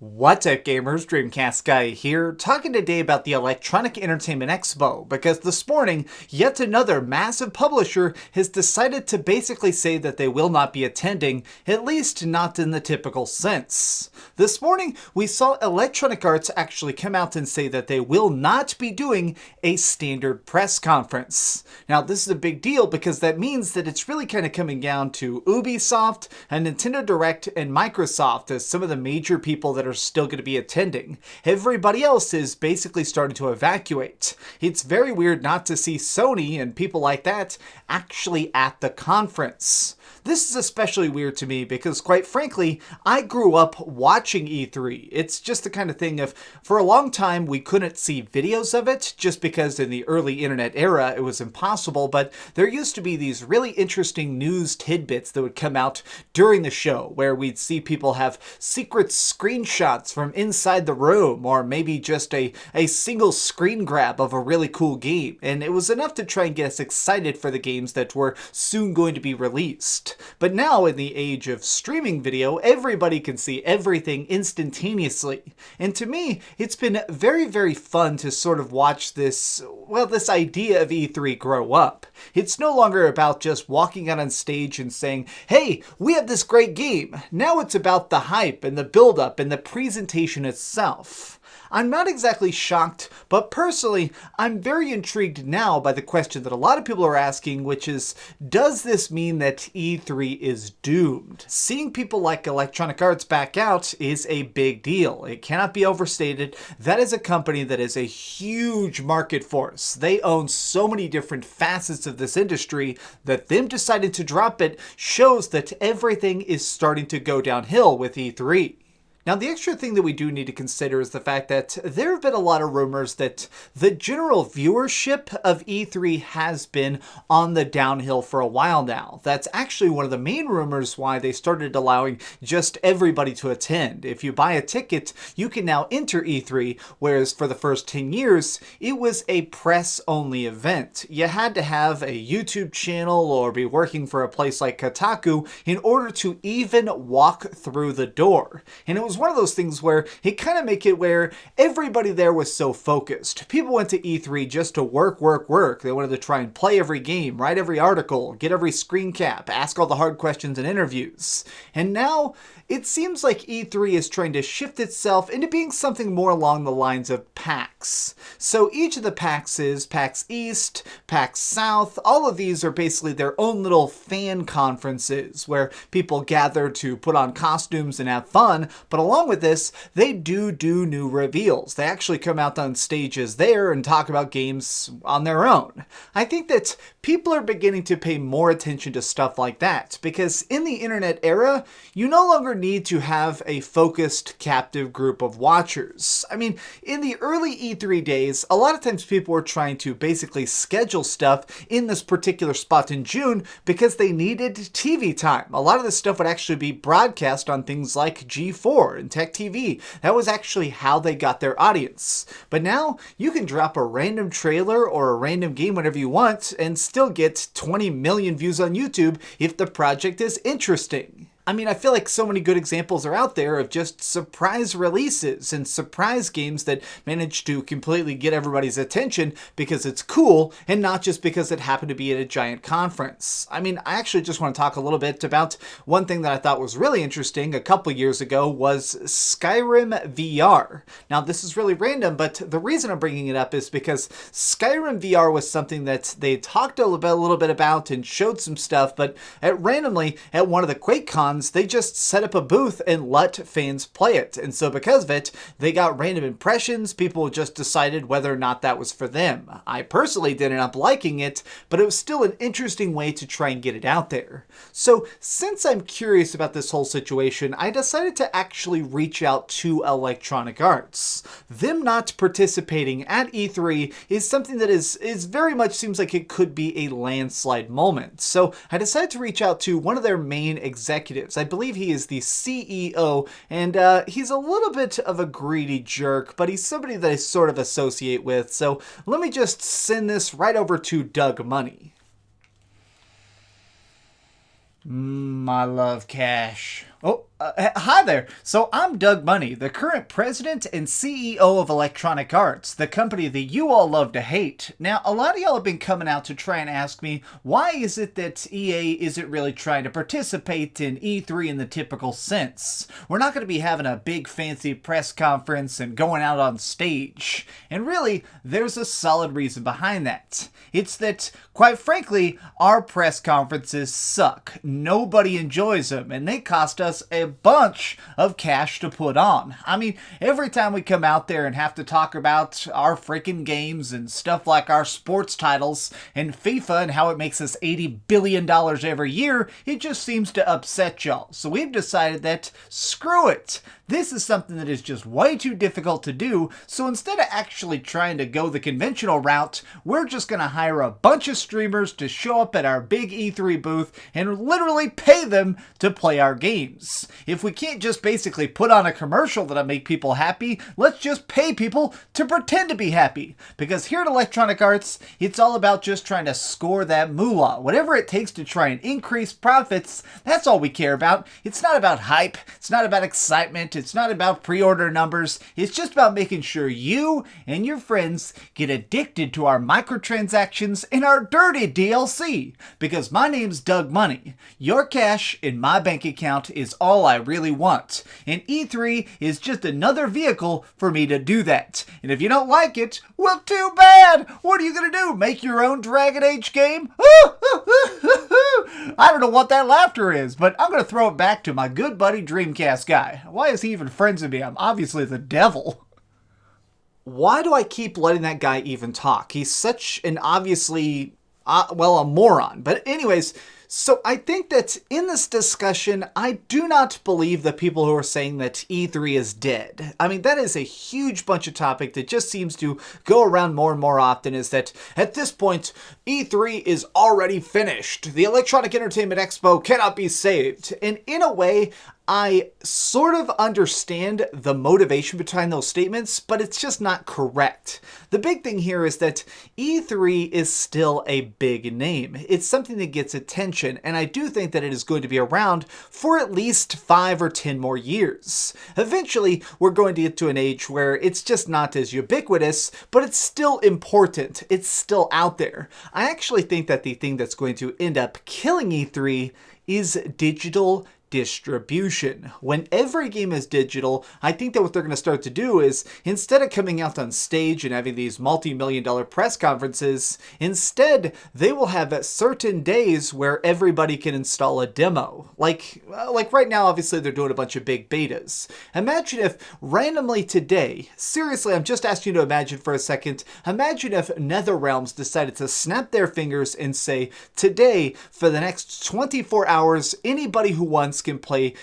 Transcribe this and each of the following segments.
What's up gamers, DreamcastGuy here, talking today about the Electronic Entertainment Expo, because this morning, yet another massive publisher has decided to basically say that they will not be attending, at least not in the typical sense. This morning, we saw Electronic Arts actually come out and say that they will not be doing a standard press conference. Now this is a big deal because that means that it's really kind of coming down to Ubisoft and Nintendo Direct and Microsoft as some of the major people that are still going to be attending. Everybody else is basically starting to evacuate. It's very weird not to see Sony and people like that actually at the conference. This is especially weird to me because, quite frankly, I grew up watching E3. It's just the kind of thing of, for a long time, we couldn't see videos of it just because in the early internet era it was impossible, but there used to be these really interesting news tidbits that would come out during the show where we'd see people have secret screenshots from inside the room or maybe just a single screen grab of a really cool game, and it was enough to try and get us excited for the games that were soon going to be released. But now, in the age of streaming video, everybody can see everything instantaneously. And to me, it's been very, very fun to sort of watch this idea of E3 grow up. It's no longer about just walking out on stage and saying, hey, we have this great game. Now it's about the hype and the build-up and the presentation itself. I'm not exactly shocked, but personally, I'm very intrigued now by the question that a lot of people are asking, which is, does this mean that E3 is doomed? Seeing people like Electronic Arts back out is a big deal. It cannot be overstated. That is a company that is a huge market force. They own so many different facets of this industry that them deciding to drop it shows that everything is starting to go downhill with E3. Now, the extra thing that we do need to consider is the fact that there have been a lot of rumors that the general viewership of E3 has been on the downhill for a while now. That's actually one of the main rumors why they started allowing just everybody to attend. If you buy a ticket, you can now enter E3, whereas for the first 10 years, it was a press-only event. You had to have a YouTube channel or be working for a place like Kotaku in order to even walk through the door. And it was one of those things where it kind of make it where everybody there was so focused. People went to E3 just to work. They wanted to try and play every game, write every article, get every screen cap, ask all the hard questions in interviews. And now it seems like E3 is trying to shift itself into being something more along the lines of PAX. So each of the PAXs, PAX East, PAX South, all of these are basically their own little fan conferences where people gather to put on costumes and have fun, but along with this, they do new reveals. They actually come out on stages there and talk about games on their own. I think that people are beginning to pay more attention to stuff like that because in the internet era, you no longer need to have a focused captive group of watchers. I mean, in the early E3 days, a lot of times people were trying to basically schedule stuff in this particular spot in June because they needed TV time. A lot of this stuff would actually be broadcast on things like G4 and Tech TV. That was actually how they got their audience. But now you can drop a random trailer or a random game whenever you want and still get 20 million views on YouTube if the project is interesting. I mean, I feel like so many good examples are out there of just surprise releases and surprise games that manage to completely get everybody's attention because it's cool and not just because it happened to be at a giant conference. I mean, I actually just want to talk a little bit about one thing that I thought was really interesting a couple years ago was Skyrim VR. Now, this is really random, but the reason I'm bringing it up is because Skyrim VR was something that they talked a little bit about and showed some stuff, but randomly at one of the QuakeCons, they just set up a booth and let fans play it. And so because of it, they got random impressions. People just decided whether or not that was for them. I personally didn't end up liking it, but it was still an interesting way to try and get it out there. So since I'm curious about this whole situation, I decided to actually reach out to Electronic Arts. Them not participating at E3 is something that is very much seems like it could be a landslide moment. So I decided to reach out to one of their main executives, executives. I believe he is the CEO, and he's a little bit of a greedy jerk, but he's somebody that I sort of associate with. So let me just send this right over to Doug Money. I love cash. Oh, hi there. So I'm Doug Money, the current president and CEO of Electronic Arts, the company that you all love to hate. Now, a lot of y'all have been coming out to try and ask me, why is it that EA isn't really trying to participate in E3 in the typical sense? We're not going to be having a big fancy press conference and going out on stage. And really, there's a solid reason behind that. It's that, quite frankly, our press conferences suck. Nobody enjoys them, and they cost us a bunch of cash to put on. I mean, every time we come out there and have to talk about our freaking games and stuff like our sports titles and FIFA and how it makes us $80 billion every year, it just seems to upset y'all. So we've decided that, screw it. This is something that is just way too difficult to do, so instead of actually trying to go the conventional route, we're just going to hire a bunch of streamers to show up at our big E3 booth and literally pay them to play our games. If we can't just basically put on a commercial that'll make people happy, let's just pay people to pretend to be happy. Because here at Electronic Arts, it's all about just trying to score that moolah. Whatever it takes to try and increase profits, that's all we care about. It's not about hype, it's not about excitement, it's not about pre-order numbers. It's just about making sure you and your friends get addicted to our microtransactions and our dirty DLC. Because my name's Doug Money. Your cash in my bank account is all I really want. And E3 is just another vehicle for me to do that. And if you don't like it, well, too bad. What are you going to do? Make your own Dragon Age game? I don't know what that laughter is, but I'm going to throw it back to my good buddy DreamcastGuy. Why is he even friends with me? I'm obviously the devil. Why do I keep letting that guy even talk? He's such an obviously, a moron. But anyways, so I think that in this discussion, I do not believe the people who are saying that E3 is dead. I mean, that is a huge bunch of topic that just seems to go around more and more often, is that at this point, E3 is already finished. The Electronic Entertainment Expo cannot be saved. And in a way, I sort of understand the motivation behind those statements, but it's just not correct. The big thing here is that E3 is still a big name. It's something that gets attention, and I do think that it is going to be around for at least 5 or 10 more years. Eventually, we're going to get to an age where it's just not as ubiquitous, but it's still important. It's still out there. I actually think that the thing that's going to end up killing E3 is digital distribution. When every game is digital, I think that what they're going to start to do is, instead of coming out on stage and having these multi-million-dollar press conferences, instead they will have certain days where everybody can install a demo. Like right now, obviously they're doing a bunch of big betas. Imagine if randomly today, seriously, I'm just asking you to imagine for a second, imagine if NetherRealms decided to snap their fingers and say, today, for the next 24 hours, anybody who wants can play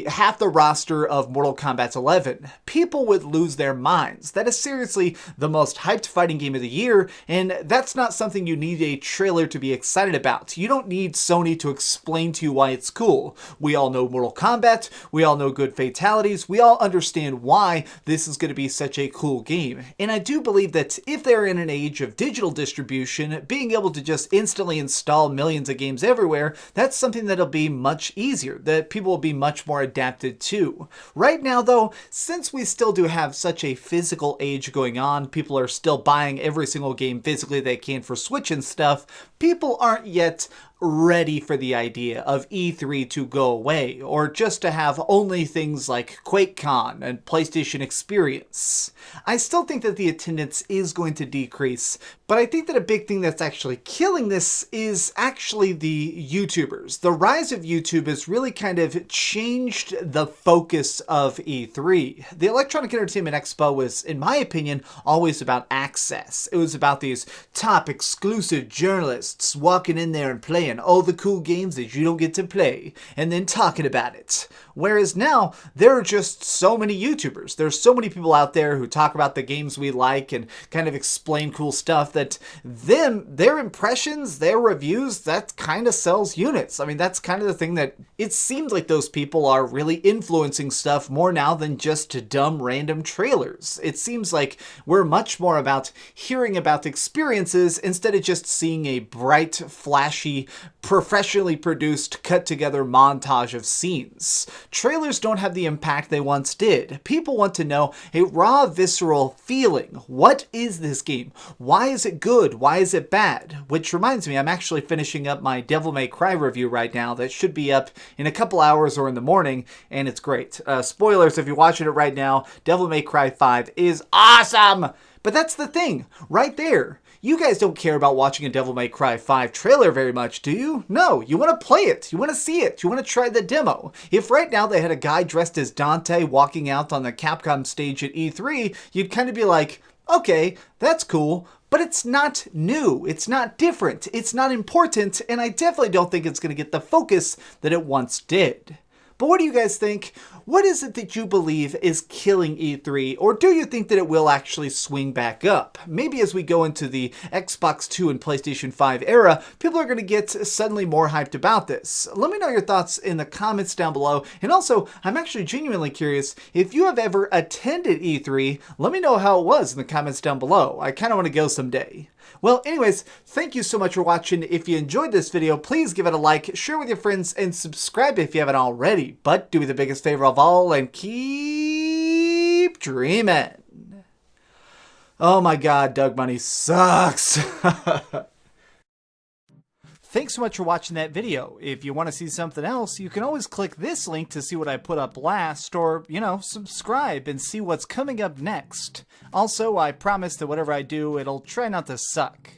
half the roster of Mortal Kombat 11. People would lose their minds. That is seriously the most hyped fighting game of the year, and that's not something you need a trailer to be excited about. You don't need Sony to explain to you why it's cool. We all know Mortal Kombat, we all know good fatalities, we all understand why this is going to be such a cool game. And I do believe that if they're in an age of digital distribution, being able to just instantly install millions of games everywhere, that's something that'll be much easier, that people will be much more adapted to. Right now though, since we still do have such a physical age going on, people are still buying every single game physically they can for Switch and stuff, people aren't yet ready for the idea of E3 to go away, or just to have only things like QuakeCon and PlayStation Experience. I still think that the attendance is going to decrease, but I think that a big thing that's actually killing this is actually the YouTubers. The rise of YouTube has really kind of changed the focus of E3. The Electronic Entertainment Expo was, in my opinion, always about access. It was about these top exclusive journalists walking in there and playing all the cool games that you don't get to play, and then talking about it. Whereas now, there are just so many YouTubers. There's so many people out there who talk about the games we like and kind of explain cool stuff that their impressions, their reviews, that kind of sells units. I mean, that's kind of the thing that it seems like those people are really influencing stuff more now than just dumb random trailers. It seems like we're much more about hearing about experiences instead of just seeing a bright, flashy, professionally produced, cut-together montage of scenes. Trailers don't have the impact they once did. People want to know a raw, visceral feeling. What is this game? Why is it good? Why is it bad? Which reminds me, I'm actually finishing up my Devil May Cry review right now that should be up in a couple hours or in the morning, and it's great. Spoilers, if you're watching it right now, Devil May Cry 5 is awesome! But that's the thing, right there. You guys don't care about watching a Devil May Cry 5 trailer very much, do you? No, you want to play it, you want to see it, you want to try the demo. If right now they had a guy dressed as Dante walking out on the Capcom stage at E3, you'd kind of be like, okay, that's cool, but it's not new, it's not different, it's not important, and I definitely don't think it's going to get the focus that it once did. But what do you guys think? What is it that you believe is killing E3, or do you think that it will actually swing back up? Maybe as we go into the Xbox 2 and PlayStation 5 era, people are going to get suddenly more hyped about this. Let me know your thoughts in the comments down below, and also, I'm actually genuinely curious, if you have ever attended E3, let me know how it was in the comments down below. I kind of want to go someday. Well, anyways, thank you so much for watching. If you enjoyed this video, please give it a like, share with your friends, and subscribe if you haven't already. But do me the biggest favor of all and keep dreaming. Oh my god, Doug Money sucks. Thanks so much for watching that video. If you want to see something else, you can always click this link to see what I put up last, or, subscribe and see what's coming up next. Also, I promise that whatever I do, it'll try not to suck.